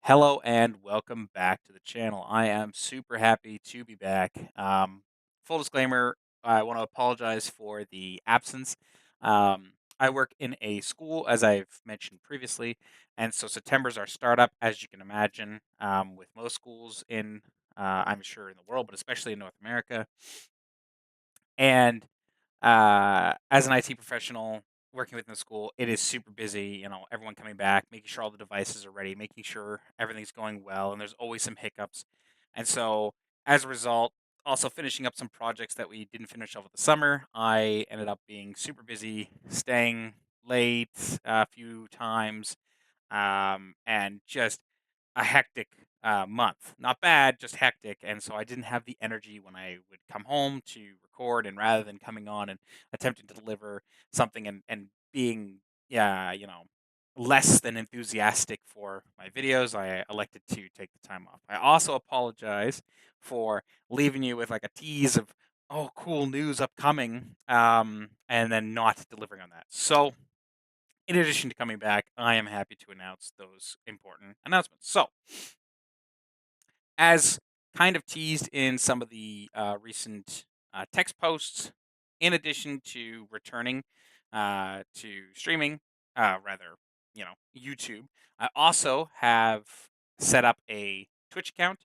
Hello and welcome back to the channel. I am super happy to be back. Full disclaimer, I want to apologize for the absence. I work in a school, as I've mentioned previously, and so September's our startup, as you can imagine, with most schools I'm sure, in the world, but especially in North America. And as an IT professional working within the school, it is super busy. Everyone coming back, making sure all the devices are ready, making sure everything's going well, and there's always some hiccups. And so, as a result, also finishing up some projects that we didn't finish over the summer, I ended up being super busy, staying late a few times, and just a hectic month. Not bad, just hectic. And so I didn't have the energy when I would come home to record. And rather than coming on and attempting to deliver something and being, yeah, less than enthusiastic for my videos, I elected to take the time off. I also apologize for leaving you with like a tease of, oh, cool news upcoming, and then not delivering on that. So, in addition to coming back, I am happy to announce those important announcements. So, as kind of teased in some of the recent text posts, in addition to returning to streaming, rather, YouTube, I also have set up a Twitch account.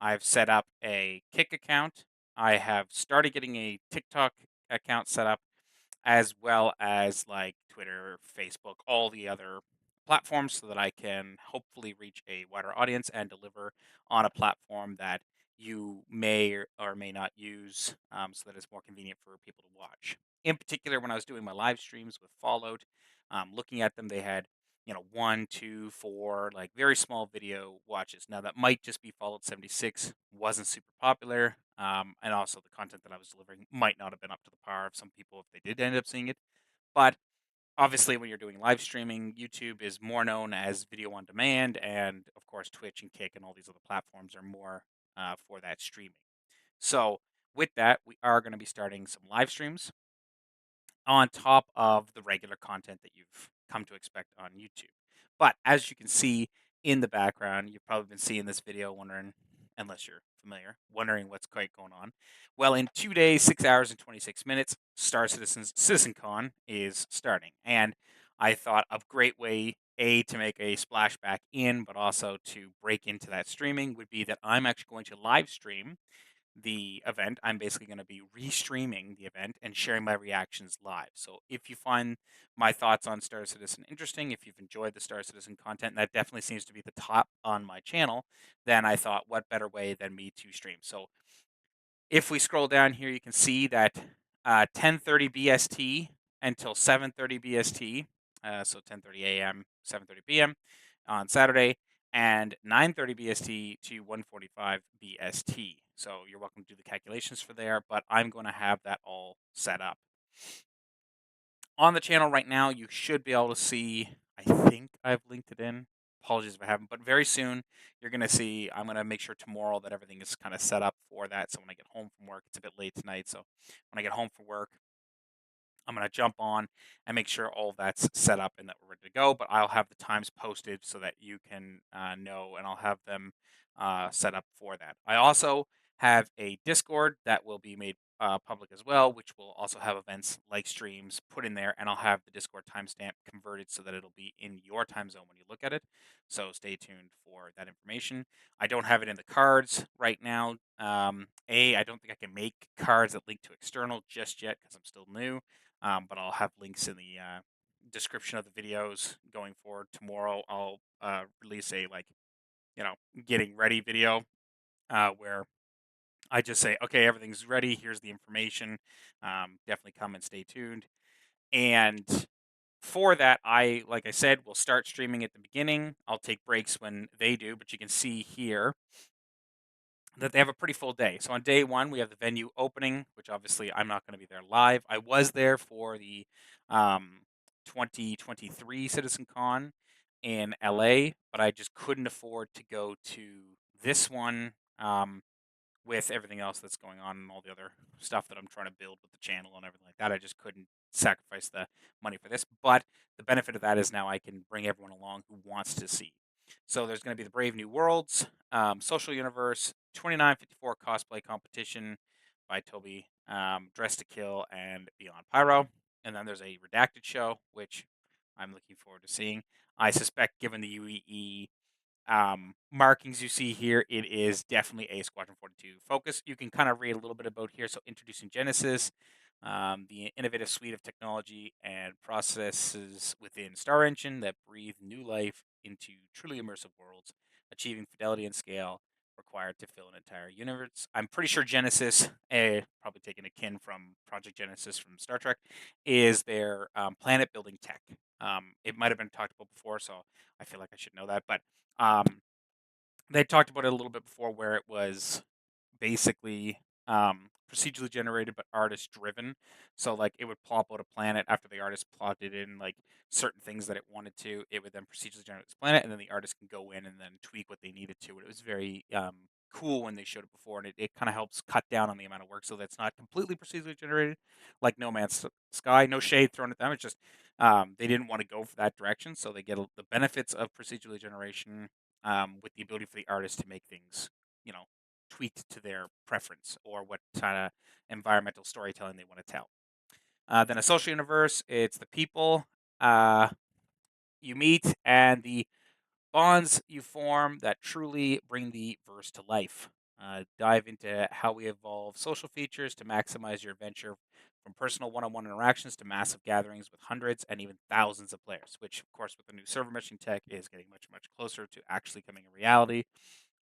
I've set up a Kick account. I have started getting a TikTok account set up, as well as like Twitter, Facebook, all the other platforms, so that I can hopefully reach a wider audience and deliver on a platform that you may or may not use, so that it's more convenient for people to watch. In particular, when I was doing my live streams with Fallout, looking at them, they had, one, two, four, like very small video watches. Now, that might just be Fallout 76 wasn't super popular. And also the content that I was delivering might not have been up to the par of some people if they did end up seeing it. But obviously, when you're doing live streaming, YouTube is more known as video on demand, and of course, Twitch and Kick and all these other platforms are more for that streaming. So, with that, we are going to be starting some live streams on top of the regular content that you've come to expect on YouTube. But as you can see in the background, you've probably been seeing this video wondering, unless you're familiar, wondering what's quite going on. Well, in 2 days, 6 hours, and 26 minutes, Star Citizens CitizenCon is starting. And I thought a great way, A, to make a splash back in, but also to break into that streaming would be that I'm actually going to live stream the event. I'm basically going to be restreaming the event and sharing my reactions live. So if you find my thoughts on Star Citizen interesting, if you've enjoyed the Star Citizen content, that definitely seems to be the top on my channel, then I thought, what better way than me to stream? So if we scroll down here, you can see that 10:30 BST until 7:30 BST, so 10:30 a.m., 7:30 p.m. on Saturday, and 9:30 BST to 1:45 BST. So you're welcome to do the calculations for there, but I'm going to have that all set up. On the channel right now, you should be able to see, I think I've linked it in. Apologies if I haven't, but very soon you're going to see, I'm going to make sure tomorrow that everything is kind of set up for that. So when I get home from work, it's a bit late tonight. So when I get home from work, I'm going to jump on and make sure all of that's set up and that we're ready to go. But I'll have the times posted so that you can know, and I'll have them set up for that. I also have a Discord that will be made public as well, which will also have events like streams put in there. And I'll have the Discord timestamp converted so that it'll be in your time zone when you look at it. So stay tuned for that information. I don't have it in the cards right now. I don't think I can make cards that link to external just yet because I'm still new, but I'll have links in the description of the videos going forward. Tomorrow, I'll release a getting ready video where I just say, okay, everything's ready. Here's the information. Definitely come and stay tuned. And for that, like I said, will start streaming at the beginning. I'll take breaks when they do, but you can see here that they have a pretty full day. So on day one, we have the venue opening, which obviously I'm not going to be there live. I was there for the um, 2023 CitizenCon in LA, but I just couldn't afford to go to this one, with everything else that's going on and all the other stuff that I'm trying to build with the channel and everything like that. I just couldn't sacrifice the money for this. But the benefit of that is now I can bring everyone along who wants to see. So there's going to be the Brave New Worlds, Social Universe, 2954 cosplay competition by Toby, Dress to Kill, and Beyond Pyro. And then there's a redacted show, which I'm looking forward to seeing. I suspect, given the UEE markings you see here, it is definitely a Squadron 42 focus. You can kind of read a little bit about here. So, introducing Genesis, the innovative suite of technology and processes within Star Engine that breathe new life into truly immersive worlds, achieving fidelity and scale required to fill an entire universe. I'm pretty sure Genesis, probably taking a kin from Project Genesis from Star Trek, is their planet building tech. It might have been talked about before, so I feel like I should know that. But um, they talked about it a little bit before, where it was basically procedurally generated but artist driven. So like it would plop out a planet after the artist plotted in like certain things that it wanted to. It would then procedurally generate this planet, and then the artist can go in and then tweak what they needed to. It was very cool when they showed it before, and it kind of helps cut down on the amount of work, so that's not completely procedurally generated like No Man's Sky. No shade thrown at them. It's just they didn't want to go for that direction, so they get the benefits of procedurally generation with the ability for the artist to make things, you know, tweaked to their preference or what kind of environmental storytelling they want to tell. Then a social universe, it's the people uh, you meet and the bonds you form that truly bring the verse to life. Dive into how we evolve social features to maximize your adventure from personal one on one interactions to massive gatherings with hundreds and even thousands of players, which, of course, with the new server meshing tech is getting much, much closer to actually coming a reality.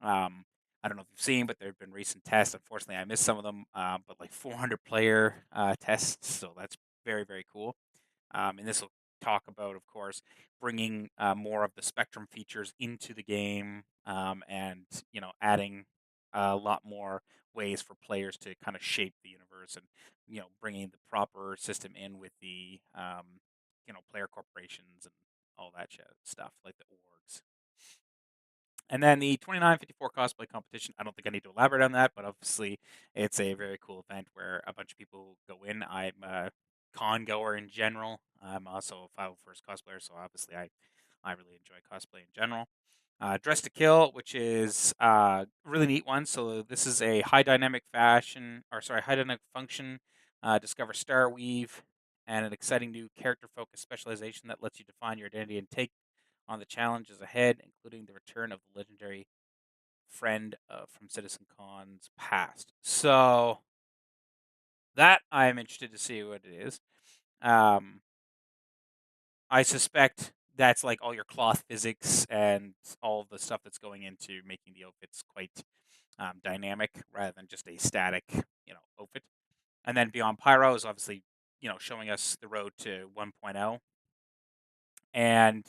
I don't know if you've seen, but there have been recent tests. Unfortunately, I missed some of them, but like 400 player tests. So that's very, very cool. And this will talk about, of course, bringing more of the Spectrum features into the game, and adding a lot more ways for players to kind of shape the universe, and bringing the proper system in with the player corporations and all that stuff like the orgs. And then the 2954 cosplay competition, I don't think I need to elaborate on that, but obviously it's a very cool event where a bunch of people go in. I'm a con goer in general. I'm also a 501st cosplayer, so obviously I really enjoy cosplay in general. Dress to Kill, which is a really neat one. So this is a high dynamic fashion, or sorry, high dynamic function. Discover Star Weave and an exciting new character focused specialization that lets you define your identity and take on the challenges ahead, including the return of the legendary friend from Citizen Con's past. So that I'm interested to see what it is. Um, I suspect that's like all your cloth physics and all of the stuff that's going into making the outfits quite dynamic rather than just a static, outfit. And then Beyond Pyro is obviously, showing us the road to 1.0. And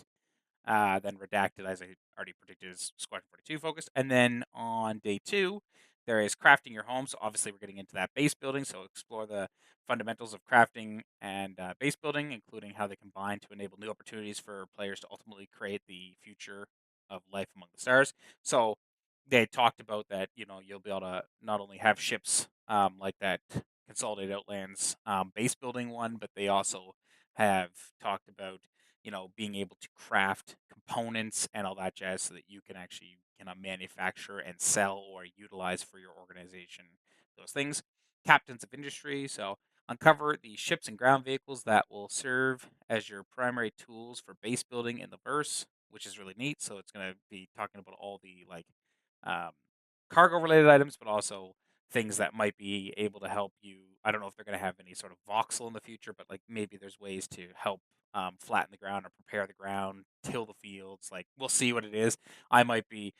then Redacted, as I already predicted, is Squadron 42 focused. And then on day 2, there is Crafting Your Home. So obviously, we're getting into that base building. So explore the fundamentals of crafting and base building, including how they combine to enable new opportunities for players to ultimately create the future of life among the stars. So they talked about that, you'll be able to not only have ships like that Consolidated Outlands base building one, but they also have talked about being able to craft components and all that jazz so that you can actually manufacture and sell or utilize for your organization those things. Captains of Industry, so uncover the ships and ground vehicles that will serve as your primary tools for base building in the verse, which is really neat. So it's going to be talking about all the like um, cargo related items, but also things that might be able to help you. I don't know if they're going to have any sort of voxel in the future, but like maybe there's ways to help flatten the ground or prepare the ground, till the fields. Like we'll see what it is. I might be,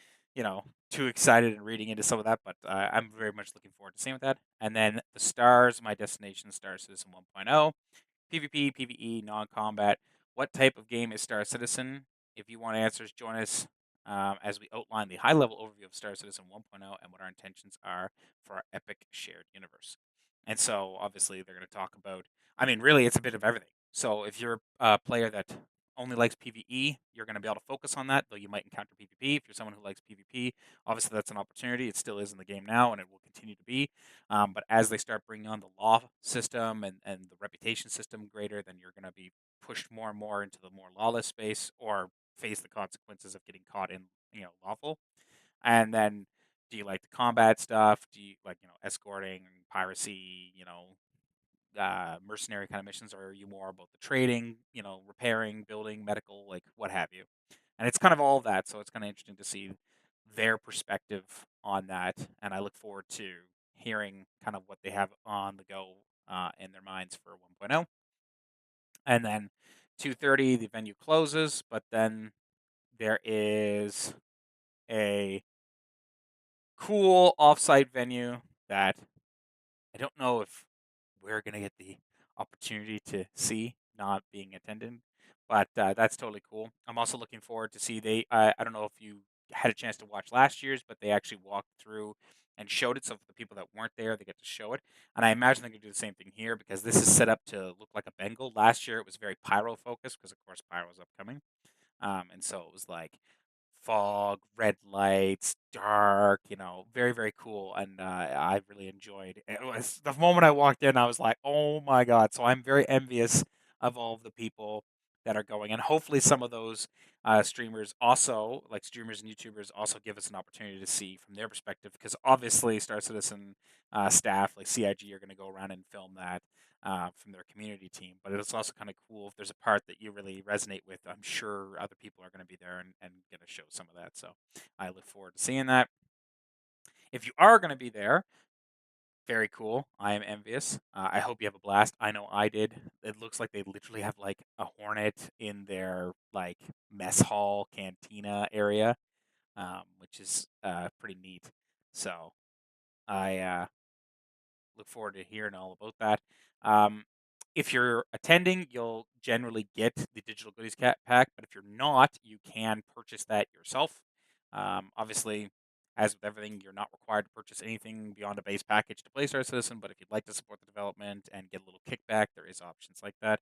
too excited and reading into some of that, but I'm very much looking forward to seeing with that. And then the stars, my destination, Star Citizen 1.0. PvP, PvE, non-combat. What type of game is Star Citizen? If you want answers, join us as we outline the high-level overview of Star Citizen 1.0 and what our intentions are for our epic shared universe. And so, obviously, they're going to talk about. I mean, really, it's a bit of everything. So, if you're a player that only likes PvE, you're going to be able to focus on that, though you might encounter PvP. If you're someone who likes PvP, obviously that's an opportunity. It still is in the game now, and it will continue to be. But as they start bringing on the law system and the reputation system greater, then you're going to be pushed more and more into the more lawless space, or face the consequences of getting caught in lawful. And then, do you like the combat stuff? Do you like escorting, piracy, mercenary kind of missions, or are you more about the trading, repairing, building, medical, like what have you? And it's kind of all of that, so it's kind of interesting to see their perspective on that, and I look forward to hearing kind of what they have on the go in their minds for 1.0. And then 2:30, the venue closes, but then there is a cool offsite venue that I don't know if we're gonna get the opportunity to see, not being attended, but that's totally cool. I'm also looking forward to see I don't know if you had a chance to watch last year's, but they actually walked through and showed it. So for the people that weren't there, they get to show it, and I imagine they're gonna do the same thing here because this is set up to look like a Bengal. Last year it was very pyro focused because of course pyro's upcoming, and so it was like fog, red lights, dark, very, very cool. And I really enjoyed it. It was the moment I walked in, I was like, oh my God. So I'm very envious of all of the people that are going. And hopefully, some of those streamers also, like streamers and YouTubers, also give us an opportunity to see from their perspective. Because obviously, Star Citizen staff like CIG are going to go around and film that from their community team. But it's also kind of cool if there's a part that you really resonate with. I'm sure other people are going to be there and going to show some of that. So I look forward to seeing that. If you are going to be there, very cool. I am envious. I hope you have a blast. I know I did. It looks like they literally have like a Hornet in their like mess hall cantina area, which is pretty neat. So I look forward to hearing all about that. Um, if you're attending, you'll generally get the digital goodies pack, but if you're not, you can purchase that yourself. Obviously, as with everything, you're not required to purchase anything beyond a base package to play Star Citizen, but if you'd like to support the development and get a little kickback, there is options like that.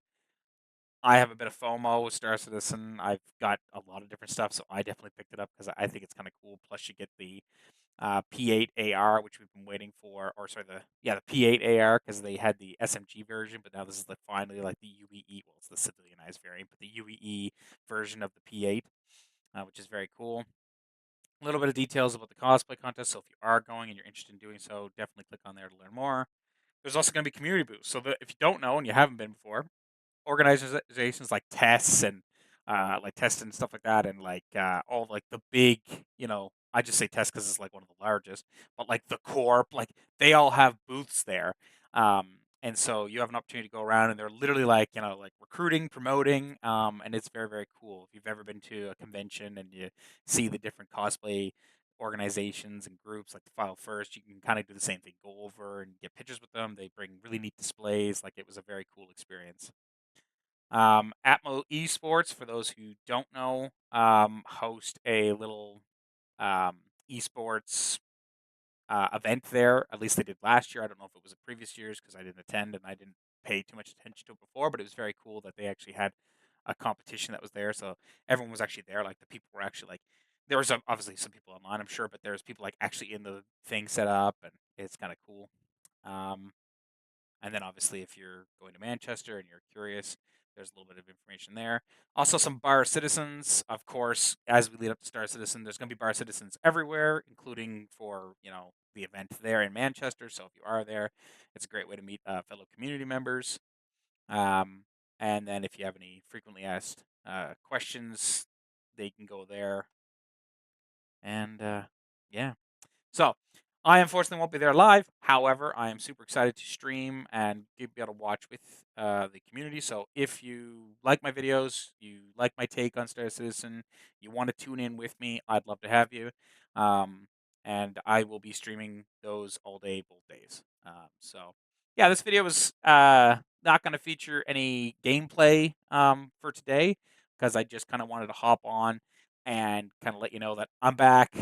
I have a bit of FOMO with Star Citizen. I've got a lot of different stuff, so I definitely picked it up because I think it's kind of cool. Plus, you get the P8 AR, which we've been waiting for, or sorry, the P8 AR because they had the SMG version, but now this is like finally like the UEE. Well, it's the civilianized variant, but the UEE version of the P8, which is very cool. A little bit of details about the cosplay contest. So if you are going and you're interested in doing so, definitely click on there to learn more. There's also going to be community booths. So if you don't know and you haven't been before, organizations like tests and like tests and stuff like that, and like all like the big, I just say test because it's like one of the largest, but like the Corp, like they all have booths there. And so you have an opportunity to go around, and they're literally like like recruiting, promoting, and it's very, very cool. If you've ever been to a convention and you see the different cosplay organizations and groups like the File First, you can kind of do the same thing. Go over and get pictures with them. They bring really neat displays. Like it was a very cool experience. Atmo Esports, for those who don't know, host a little um, esports event there. At least they did last year. I don't know if it was the previous years because I didn't attend and I didn't pay too much attention to it before, but it was very cool that they actually had a competition that was there. So everyone was actually there. Like the people were actually like, there was obviously some people online, I'm sure, but there's people like actually in the thing set up, and it's kind of cool. Um, and then obviously, if you're going to Manchester and you're curious, there's a little bit of information there. Also, some bar citizens. Of course, as we lead up to Star Citizen, there's going to be bar citizens everywhere, including for the event there in Manchester. So if you are there, it's a great way to meet fellow community members. Um, and then if you have any frequently asked questions, they can go there. And yeah. So, I unfortunately won't be there live. However, I am super excited to stream and be able to watch with the community. So, if you like my videos, you like my take on Star Citizen, you want to tune in with me, I'd love to have you. Um, and I will be streaming those all day, both days. So, yeah, this video was not going to feature any gameplay for today because I just kind of wanted to hop on and kind of let you know that I'm back.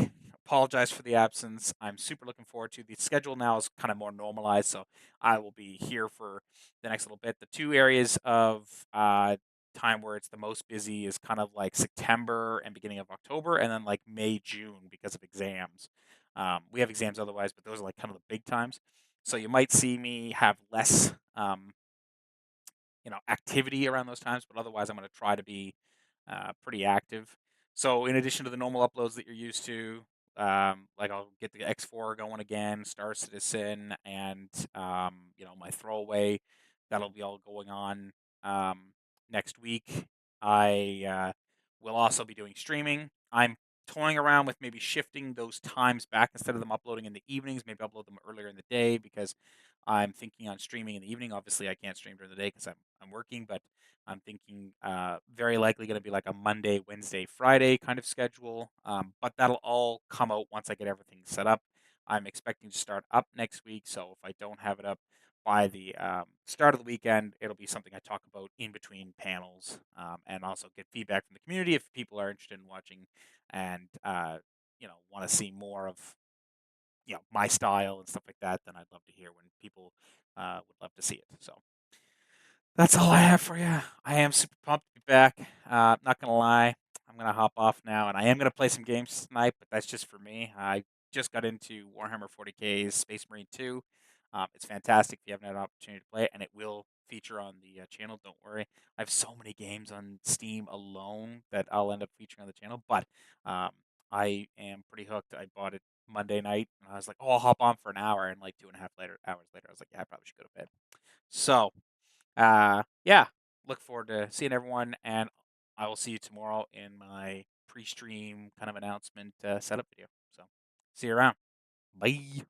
Apologize for the absence. I'm super looking forward to the schedule now is kind of more normalized, so I will be here for the next little bit. The two areas of time where it's the most busy is kind of like September and beginning of October, and then like May, June because of exams. We have exams otherwise, but those are like kind of the big times. So you might see me have less, activity around those times, but otherwise I'm going to try to be pretty active. So in addition to the normal uploads that you're used to, like I'll get the X4 going again, Star Citizen, and my throwaway. That'll be all going on next week. I will also be doing streaming. I'm toying around with maybe shifting those times back instead of them uploading in the evenings. Maybe upload them earlier in the day because I'm thinking on streaming in the evening. Obviously, I can't stream during the day because I'm working, but I'm thinking very likely going to be like a Monday, Wednesday, Friday kind of schedule. But that'll all come out once I get everything set up. I'm expecting to start up next week. So if I don't have it up by the start of the weekend, it'll be something I talk about in between panels and also get feedback from the community if people are interested in watching and, want to see more of, my style and stuff like that. Then I'd love to hear when people would love to see it. So that's all I have for you. I am super pumped to be back. Not gonna lie, I'm gonna hop off now, and I am gonna play some games tonight, but that's just for me. I just got into Warhammer 40K's Space Marine 2. It's fantastic if you haven't had an opportunity to play it, and it will feature on the channel. Don't worry. I have so many games on Steam alone that I'll end up featuring on the channel, but um, I am pretty hooked. I bought it Monday night, and I was like, "Oh, I'll hop on for an hour," and like 2.5 hours later, I was like, "Yeah, I probably should go to bed." So. Yeah, look forward to seeing everyone, and I will see you tomorrow in my pre-stream kind of announcement setup video. So, see you around. Bye.